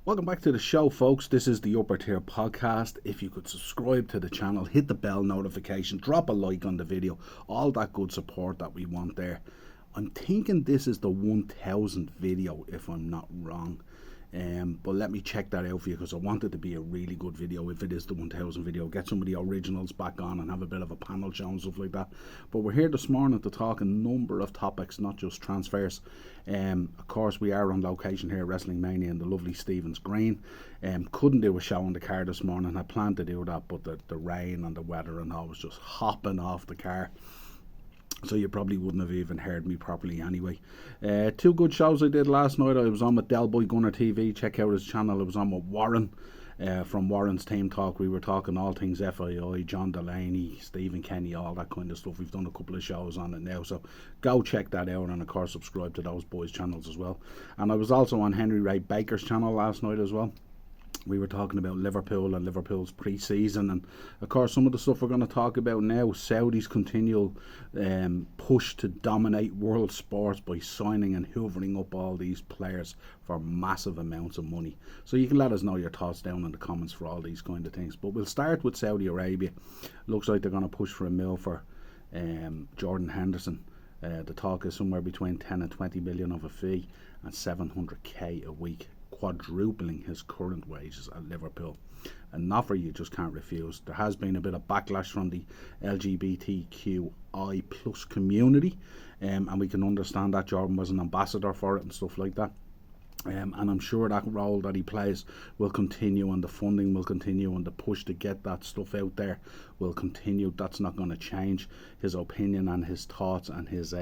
Welcome back to the show, folks. This is the Upper Tier Podcast. If you could subscribe to the channel, hit the bell notification, drop a like on the video, all that good support that we want there. I'm thinking this is the 1000th video, if I'm not wrong. But let me check that out for you, because I want it to be a really good video. If it is the 1000th video, get some of the originals back on and have a bit of a panel show and stuff like that. But we're here this morning to talk a number of topics, not just transfers. Of course, we are on location here at Wrestling Mania in the lovely Stephen's Green. Couldn't do a show on the car this morning. I planned to do that, but the rain and the weather and all was just hopping off the car. So you probably wouldn't have even heard me properly anyway. Two good shows I did last night. I was on with Dele Gunner TV. Check out his channel. I was on with Warren from Warren's Team Talk. We were talking all things FII, John Delaney, Stephen Kenny, all that kind of stuff. We've done a couple of shows on it now. So go check that out, and of course subscribe to those boys' channels as well. And I was also on Henry Ray Baker's channel last night as well. We were talking about Liverpool and Liverpool's pre-season, and of course some of the stuff we're going to talk about now. Saudi's continual push to dominate world sports by signing and hoovering up all these players for massive amounts of money. So you can let us know your thoughts down in the comments for all these kind of things. But we'll start with Saudi Arabia. Looks like they're going to push for a mil for Jordan Henderson. The talk is somewhere between 10 and 20 million of a fee and 700k a week, quadrupling his current wages at Liverpool. An offer you just can't refuse. There has been a bit of backlash from the LGBTQI plus community, and we can understand that. Jordan was an ambassador for it and stuff like that. And I'm sure that role that he plays will continue, and the funding will continue, and the push to get that stuff out there will continue. That's not going to change. His opinion and his thoughts and his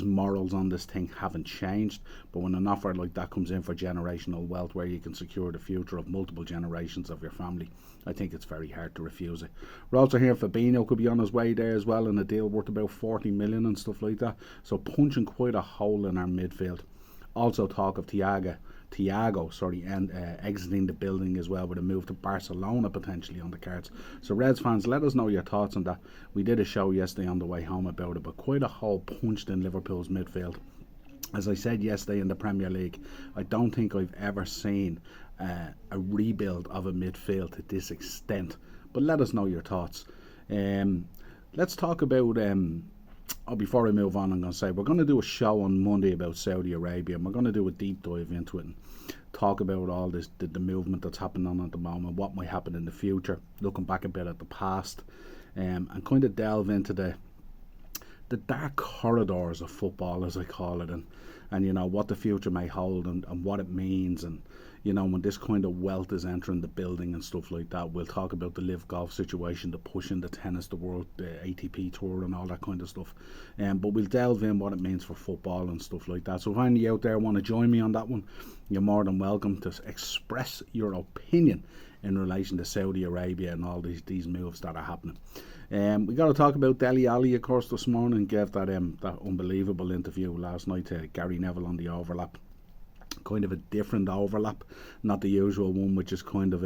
morals on this thing haven't changed. But when an offer like that comes in for generational wealth, where you can secure the future of multiple generations of your family, I think it's very hard to refuse it. We're also hearing Fabinho could be on his way there as well, in a deal worth about 40 million and stuff like that. So punching quite a hole in our midfield. Also talk of Thiago, and exiting the building as well, with a move to Barcelona potentially on the cards. So Reds fans, let us know your thoughts on that. We did a show yesterday on the way home about it, but quite a hole punched in Liverpool's midfield. As I said yesterday in the Premier League, I don't think I've ever seen a rebuild of a midfield to this extent. But let us know your thoughts. Let's talk about... before I move on, I'm going to say we're going to do a show on Monday about Saudi Arabia, and we're going to do a deep dive into it and talk about all this, the movement that's happening on at the moment, what might happen in the future, looking back a bit at the past, and kind of delve into the dark corridors of football, as I call it, and you know, what the future may hold, and what it means, and you know, when this kind of wealth is entering the building and stuff like that. We'll talk about the live golf situation, the push in the tennis, the world, the ATP tour and all that kind of stuff. But we'll delve in what it means for football and stuff like that. So if any of you out there want to join me on that one, you're more than welcome to express your opinion in relation to Saudi Arabia and all these moves that are happening. We got to talk about Dele, of course, this morning. Gave that unbelievable interview last night to Gary Neville on the overlap. Kind of a different overlap, not the usual one, which is kind of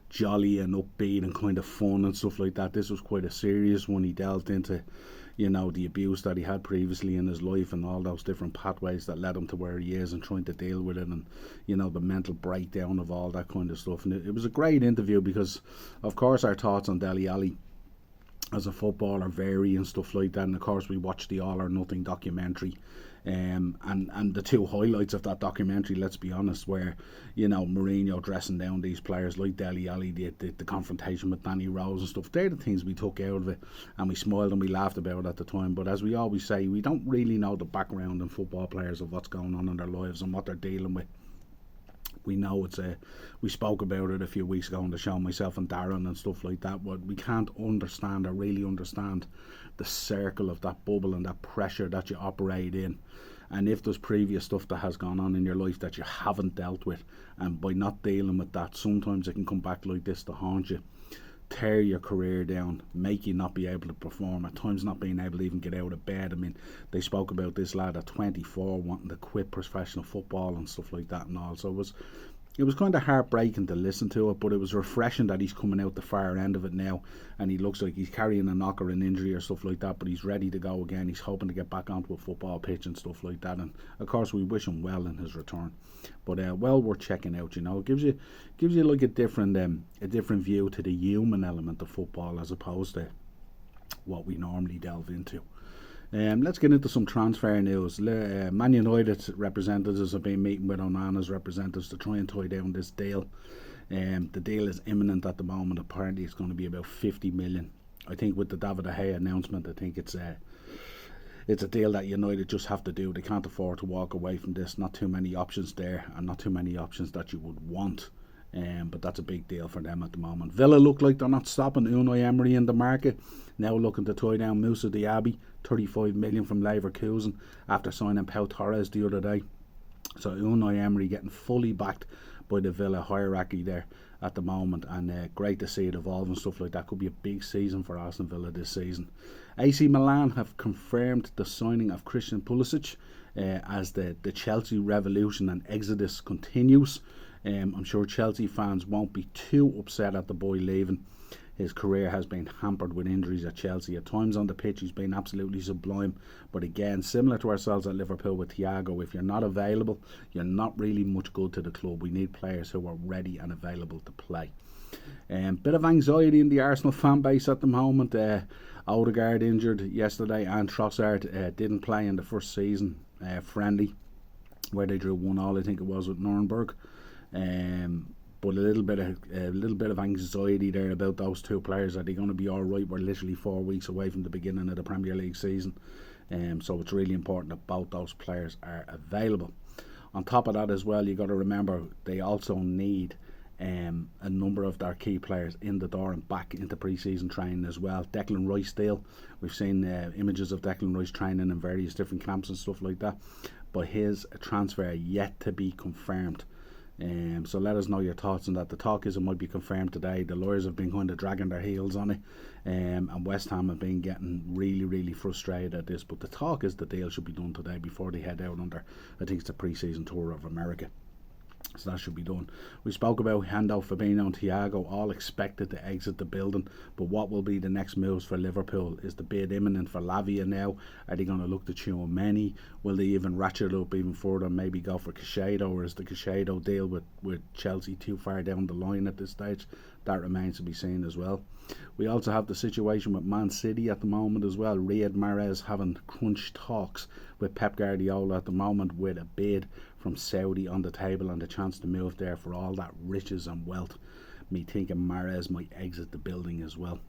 jolly and upbeat and kind of fun and stuff like that. This was quite a serious one. He delved into, you know, the abuse that he had previously in his life and all those different pathways that led him to where he is, and trying to deal with it, and you know, the mental breakdown of all that kind of stuff. And it was a great interview, because of course our thoughts on Dele Alli as a footballer vary and stuff like that. And of course we watched the All or Nothing documentary, and the two highlights of that documentary, let's be honest, where, you know, Mourinho dressing down these players like Dele Alli, the confrontation with Danny Rose and stuff. They're the things we took out of it, and we smiled and we laughed about it at the time. But as we always say, we don't really know the background in football players of what's going on in their lives and what they're dealing with. We know we spoke about it a few weeks ago on the show, myself and Darren and stuff like that, but we can't understand or really understand the circle of that bubble and that pressure that you operate in. And if there's previous stuff that has gone on in your life that you haven't dealt with, and by not dealing with that, sometimes it can come back like this to haunt you, tear your career down, make you not be able to perform, at times not being able to even get out of bed. I mean, they spoke about this lad at 24 wanting to quit professional football and stuff like that and all. So it was kind of heartbreaking to listen to it, but it was refreshing that he's coming out the far end of it now, and he looks like he's carrying a knock or an injury or stuff like that, but he's ready to go again. He's hoping to get back onto a football pitch and stuff like that, and of course we wish him well in his return. But well worth checking out. It gives you like a different view to the human element of football as opposed to what we normally delve into. Let's get into some transfer news. Man United representatives have been meeting with Onana's representatives to try and tie down this deal. The deal is imminent at the moment. Apparently it's going to be about 50 million. I think with the David De Gea announcement, I think it's a deal that United just have to do. They can't afford to walk away from this. Not too many options there, and not too many options that you would want. But that's a big deal for them at the moment. Villa look like they're not stopping Unai Emery in the market. Now looking to tie down Moussa Diaby, 35 million from Leverkusen after signing Pau Torres the other day. So Unai Emery getting fully backed by the Villa hierarchy there at the moment, and great to see it evolve and stuff like that. Could be a big season for Aston Villa this season. AC Milan have confirmed the signing of Christian Pulisic as the Chelsea revolution and exodus continues. I'm sure Chelsea fans won't be too upset at the boy leaving. His career has been hampered with injuries at Chelsea. At times on the pitch he's been absolutely sublime, but again, similar to ourselves at Liverpool with Thiago, if you're not available, you're not really much good to the club. We need players who are ready and available to play. Bit of anxiety in the Arsenal fan base at the moment. Odegaard injured yesterday, and Trossard didn't play in the first season friendly where they drew 1-1, I think it was, with Nuremberg. But a little bit of anxiety there about those two players. Are they going to be all right? We're literally 4 weeks away from the beginning of the Premier League season, so it's really important that both those players are available. On top of that as well, you got to remember they also need a number of their key players in the door and back into pre-season training as well. Declan Rice still, we've seen images of Declan Rice training in various different camps and stuff like that, but his transfer yet to be confirmed. So let us know your thoughts on that. The talk is it might be confirmed today. The lawyers have been kind of dragging their heels on it, and West Ham have been getting really frustrated at this, but the talk is the deal should be done today before they head out under, I think it's the pre-season tour of America. So that should be done. We spoke about Hendo, Fabinho and Thiago, all expected to exit the building, but what will be the next moves for Liverpool? Is the bid imminent for Lavia now? Are they going to look to Tchouaméni? Will they even ratchet it up even further and maybe go for Caicedo, or is the Caicedo deal with Chelsea too far down the line at this stage? That remains to be seen as well. We also have the situation with Man City at the moment as well. Riyad Mahrez having crunch talks with Pep Guardiola at the moment, with a bid from Saudi on the table and the chance to move there for all that riches and wealth. Me thinking Mahrez might exit the building as well.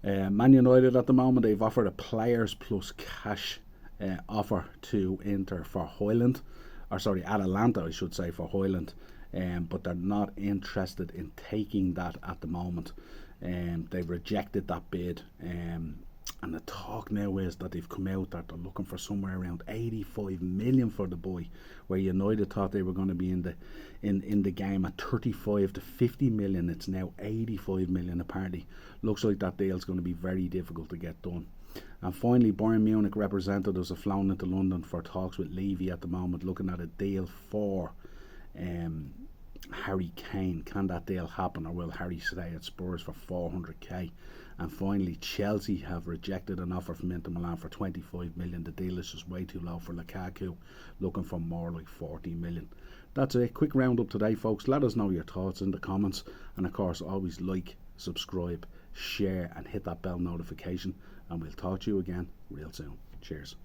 Man United at the moment, they've offered a players plus cash offer to Inter for Højlund, or sorry, Atalanta I should say, for Højlund. But they're not interested in taking that at the moment. They've rejected that bid, and the talk now is that they've come out that they're looking for somewhere around 85 million for the boy, where United thought they were going to be in the game at 35 to 50 million. It's now 85 million apparently. Looks like that deal's going to be very difficult to get done. And finally, Bayern Munich representatives have flown into London for talks with Levy at the moment, looking at a deal for Harry Kane. Can that deal happen, or will Harry stay at Spurs for 400k? And finally, Chelsea have rejected an offer from Inter Milan for 25 million. The deal is just way too low for Lukaku, looking for more like 40 million. That's a quick roundup today, folks. Let us know your thoughts in the comments, and of course always like, subscribe, share and hit that bell notification, and we'll talk to you again real soon. Cheers.